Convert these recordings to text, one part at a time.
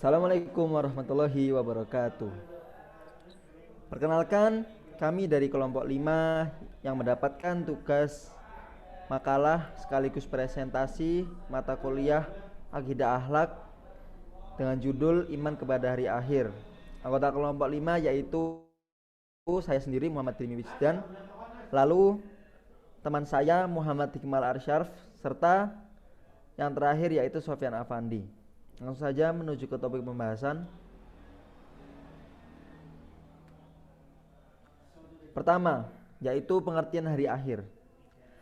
Assalamualaikum warahmatullahi wabarakatuh. Perkenalkan, kami dari kelompok 5 yang mendapatkan tugas makalah sekaligus presentasi mata kuliah Akidah Akhlak dengan judul Iman kepada Hari Akhir. Anggota kelompok 5 yaitu saya sendiri Muhammad Rimi Wisdan, lalu teman saya Muhammad Hikmal Arsyarf, serta yang terakhir yaitu Sofyan Afandi. Langsung saja menuju ke topik pembahasan. Pertama, yaitu pengertian hari akhir.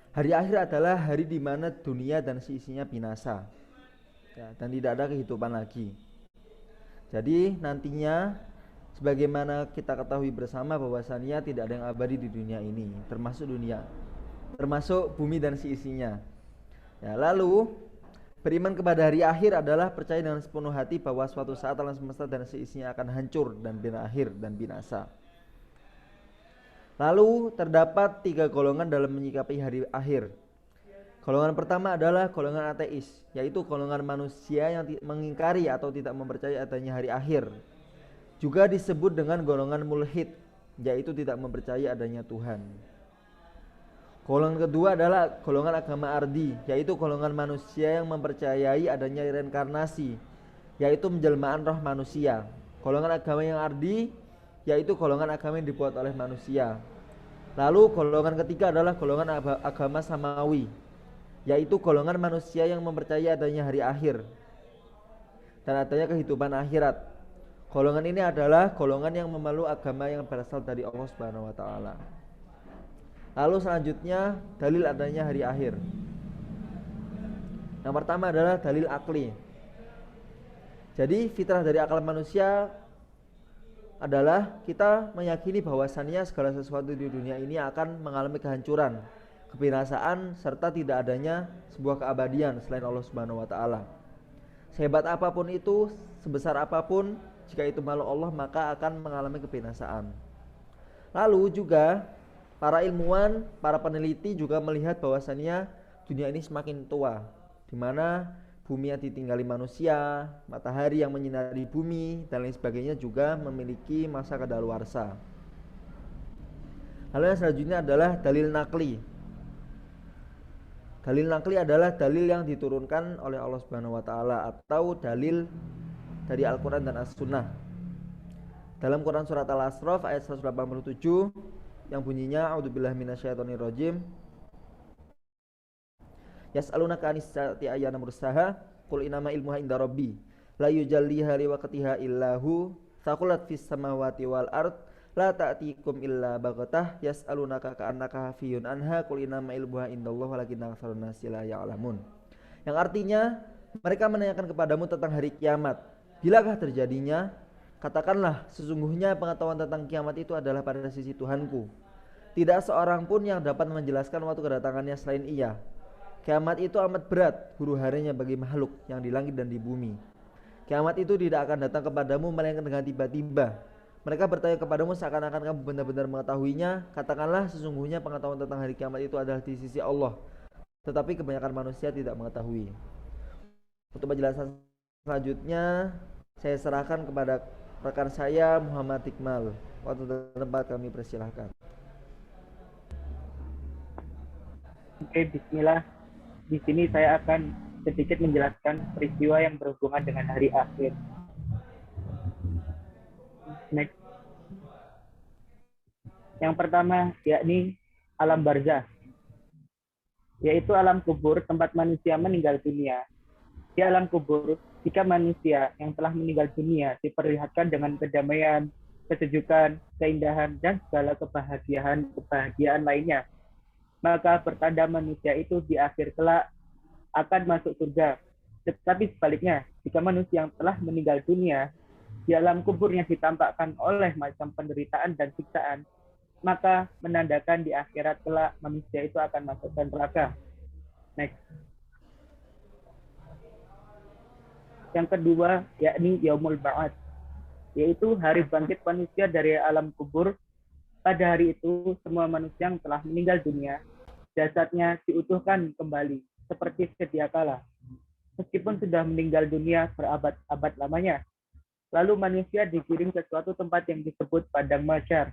Hari akhir adalah hari di mana dunia dan seisinya binasa, ya, dan tidak ada kehidupan lagi. Jadi nantinya, sebagaimana kita ketahui bersama bahwasannya tidak ada yang abadi di dunia ini, termasuk bumi dan seisinya. Ya, lalu beriman kepada hari akhir adalah percaya dengan sepenuh hati bahwa suatu saat alam semesta dan seisinya akan hancur dan berakhir dan binasa. Lalu terdapat 3 golongan dalam menyikapi hari akhir. Golongan pertama adalah golongan ateis, yaitu golongan manusia yang mengingkari atau tidak mempercayai adanya hari akhir. Juga disebut dengan golongan mulhid, yaitu tidak mempercayai adanya Tuhan. Golongan kedua adalah golongan agama ardi, yaitu golongan manusia yang mempercayai adanya reinkarnasi, yaitu menjelmaan roh manusia. Golongan agama yang ardi yaitu golongan agama yang dibuat oleh manusia. Lalu golongan ketiga adalah golongan agama samawi, yaitu golongan manusia yang mempercayai adanya hari akhir dan adanya kehidupan akhirat. Golongan ini adalah golongan yang memeluk agama yang berasal dari Allah Subhanahu wa taala. Lalu selanjutnya dalil adanya hari akhir. Yang pertama adalah dalil akli. Jadi fitrah dari akal manusia adalah kita meyakini bahwasannya segala sesuatu di dunia ini akan mengalami kehancuran, kebinasaan, serta tidak adanya sebuah keabadian selain Allah Subhanahu wa taala. Sehebat apapun itu, sebesar apapun, jika itu makhluk Allah maka akan mengalami kebinasaan. Lalu juga para ilmuwan, para peneliti juga melihat bahwasannya dunia ini semakin tua, di mana bumi yang ditinggali manusia, matahari yang menyinari bumi, dan lain sebagainya juga memiliki masa kadaluarsa. Lalu yang selanjutnya adalah dalil nakli. Dalil nakli adalah dalil yang diturunkan oleh Allah Subhanahu wa taala atau dalil dari Al-Qur'an dan As-Sunnah. Dalam Quran surat Al-Asraf ayat 187 yang bunyinya a'udzubillahi minasyaitonirrajim, yas'alunaka anis-saati ayyana mursaha qul innama ilmuha inda rabbi la yujalliha liwaqtiha illahu thaqulat fis samawati wal ard la ta'tikum illa baghtah yas'alunaka ka'annaka hafiyun anha qul innama ilmuha indallah walakinna aktsarun nasi la ya'lamun. Yang artinya mereka menanyakan kepadamu tentang hari kiamat. Bilakah terjadinya? Katakanlah, sesungguhnya pengetahuan tentang kiamat itu adalah pada sisi Tuhanku. Tidak seorang pun yang dapat menjelaskan waktu kedatangannya selain Ia. Kiamat itu amat berat huru-haranya bagi makhluk yang di langit dan di bumi. Kiamat itu tidak akan datang kepadamu melainkan dengan tiba-tiba. Mereka bertanya kepadamu seakan-akan kamu benar-benar mengetahuinya. Katakanlah, sesungguhnya pengetahuan tentang hari kiamat itu adalah di sisi Allah, tetapi kebanyakan manusia tidak mengetahui. Untuk penjelasan selanjutnya saya serahkan kepada rekan saya Muhammad Hikmal. Waktu dan tempat kami persilahkan. Oke, bismillah. Di sini saya akan sedikit menjelaskan peristiwa yang berhubungan dengan hari akhir. Next. Yang pertama yakni alam barzah, yaitu alam kubur tempat manusia meninggal dunia. Di alam kubur, jika manusia yang telah meninggal dunia diperlihatkan dengan kedamaian, kesejukan, keindahan, dan segala kebahagiaan lainnya, maka pertanda manusia itu di akhir kelak akan masuk surga. Tetapi sebaliknya, jika manusia yang telah meninggal dunia di alam kuburnya ditampakkan oleh macam penderitaan dan siksaan, maka menandakan di akhirat kelak manusia itu akan masuk ke neraka. Next. Yang kedua yakni yaumul ba'ats, yaitu hari bangkit manusia dari alam kubur. Pada hari itu semua manusia yang telah meninggal dunia jasadnya diutuhkan kembali seperti sedia kala, meskipun sudah meninggal dunia berabad-abad lamanya. Lalu manusia digiring ke suatu tempat yang disebut padang mahsyar.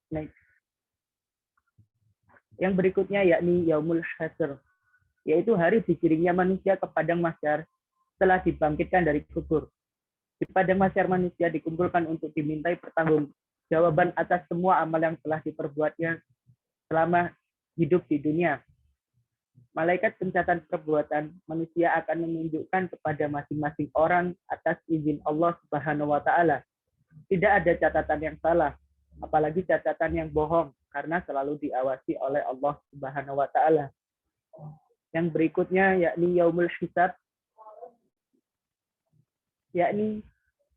Next. Yang berikutnya yakni Yaumul Hasyr, yaitu hari digiringnya manusia ke padang mahsyar setelah dibangkitkan dari kubur. Di padang mahsyar manusia dikumpulkan untuk dimintai pertanggungjawaban atas semua amal yang telah diperbuatnya selama hidup di dunia. Malaikat pencatat perbuatan manusia akan menunjukkan kepada masing-masing orang atas izin Allah Subhanahu wa taala. Tidak ada catatan yang salah, apalagi catatan yang bohong, karena selalu diawasi oleh Allah Subhanahu wa taala. Yang berikutnya yakni Yaumul Hisab, yakni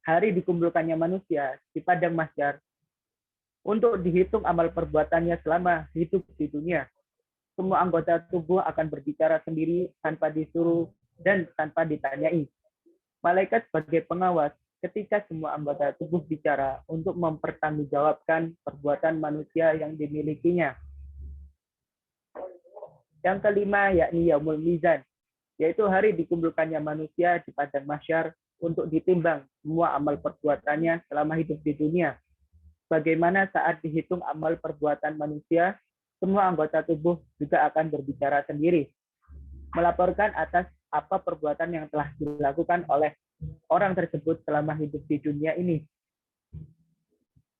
hari dikumpulkannya manusia di padang mahsyar untuk dihitung amal perbuatannya selama hidup di dunia. Semua anggota tubuh akan berbicara sendiri tanpa disuruh dan tanpa ditanyai. Malaikat sebagai pengawas ketika semua anggota tubuh bicara untuk mempertanggungjawabkan perbuatan manusia yang dimilikinya. Yang kelima yakni Yaumul Mizan, yaitu hari dikumpulkannya manusia di padang mahsyar untuk ditimbang semua amal perbuatannya selama hidup di dunia. Bagaimana saat dihitung amal perbuatan manusia, semua anggota tubuh juga akan berbicara sendiri, melaporkan atas apa perbuatan yang telah dilakukan oleh orang tersebut selama hidup di dunia ini.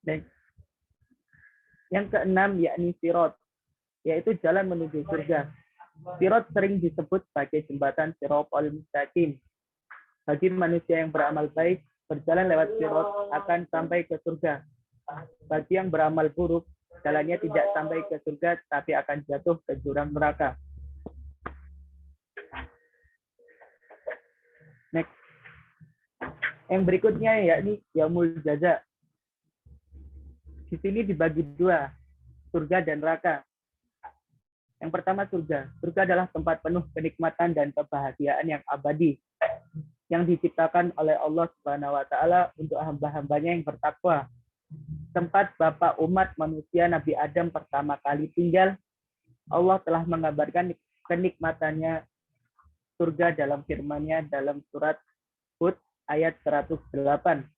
Dan yang keenam yakni Sirat, yaitu jalan menuju surga. Sirat sering disebut sebagai jembatan Siratal Mustaqim. Bagi manusia yang beramal baik, berjalan lewat Sirat akan sampai ke surga. Bagi yang beramal buruk, jalannya tidak sampai ke surga, tapi akan jatuh ke jurang neraka. Next. Yang berikutnya yakni Yaumul Jaza. Di sini dibagi dua, surga dan neraka. Yang pertama surga. Surga adalah tempat penuh kenikmatan dan kebahagiaan yang abadi, yang diciptakan oleh Allah Subhanahu wa taala untuk hamba-hambanya yang bertakwa. Tempat bapak umat manusia Nabi Adam pertama kali tinggal, Allah telah mengabarkan kenikmatannya surga dalam firman-Nya dalam surat Hud ayat 108.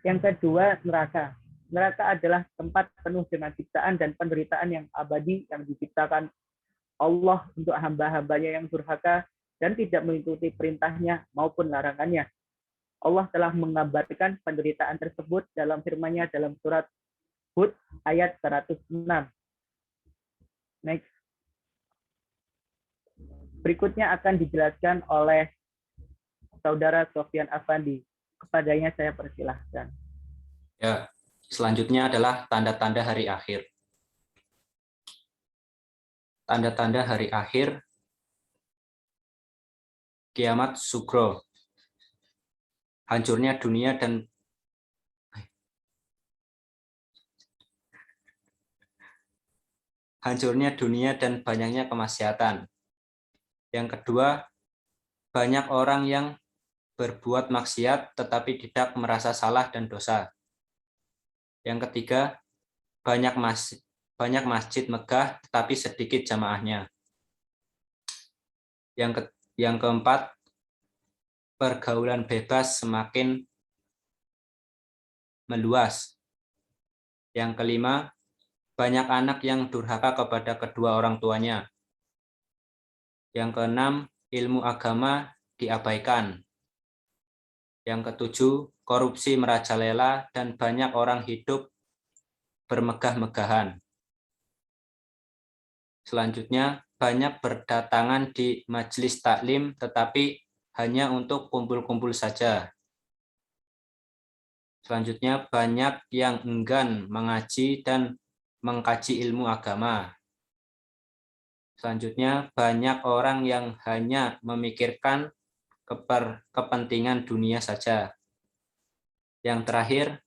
Yang kedua, neraka. Neraka adalah tempat penuh dengan siksaan dan penderitaan yang abadi yang diciptakan Allah untuk hamba-hambanya yang durhaka dan tidak mengikuti perintahnya maupun larangannya. Allah telah mengabarkan penderitaan tersebut dalam firman-Nya dalam surat Hud ayat 106. Next. Berikutnya akan dijelaskan oleh Saudara Sofyan Afandi. Kepadanya saya persilahkan. Ya, selanjutnya adalah tanda-tanda hari akhir. Tanda-tanda hari akhir, kiamat sugro, hancurnya dunia dan banyaknya kemaksiatan. Yang kedua, banyak orang yang berbuat maksiat tetapi tidak merasa salah dan dosa. Yang ketiga, banyak masjid megah tetapi sedikit jamaahnya. Yang keempat, pergaulan bebas semakin meluas. Yang kelima, banyak anak yang durhaka kepada kedua orang tuanya. Yang keenam, ilmu agama diabaikan. Yang ketujuh, korupsi merajalela dan banyak orang hidup bermegah-megahan. Selanjutnya, banyak berdatangan di majelis taklim tetapi hanya untuk kumpul-kumpul saja. Selanjutnya, banyak yang enggan mengaji dan mengkaji ilmu agama. Selanjutnya, banyak orang yang hanya memikirkan kepentingan dunia saja. Yang terakhir,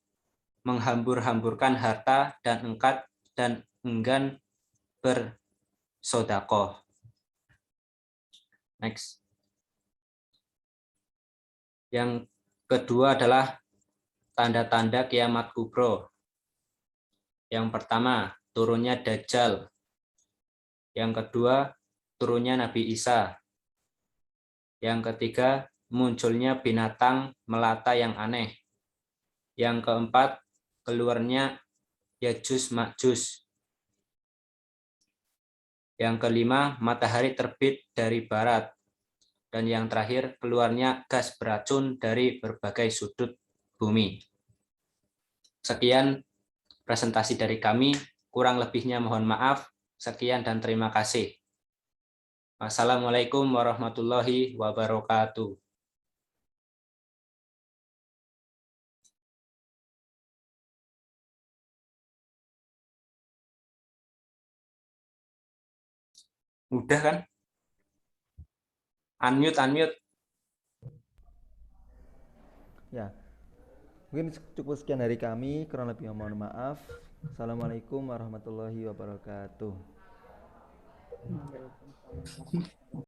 menghambur-hamburkan harta dan enggan bersedekah. Next. Yang kedua adalah tanda-tanda kiamat kubro. Yang pertama, turunnya Dajjal. Yang kedua, turunnya Nabi Isa. Yang ketiga, munculnya binatang melata yang aneh. Yang keempat, keluarnya Yajuj Majuj. Yang kelima, matahari terbit dari barat. Dan yang terakhir, keluarnya gas beracun dari berbagai sudut bumi. Sekian presentasi dari kami. Kurang lebihnya mohon maaf. Sekian dan terima kasih. Wassalamualaikum warahmatullahi wabarakatuh. Udah kan? Unmute. Ya, mungkin cukup sekian dari kami. Kurang lebih mohon maaf. Assalamualaikum warahmatullahi wabarakatuh.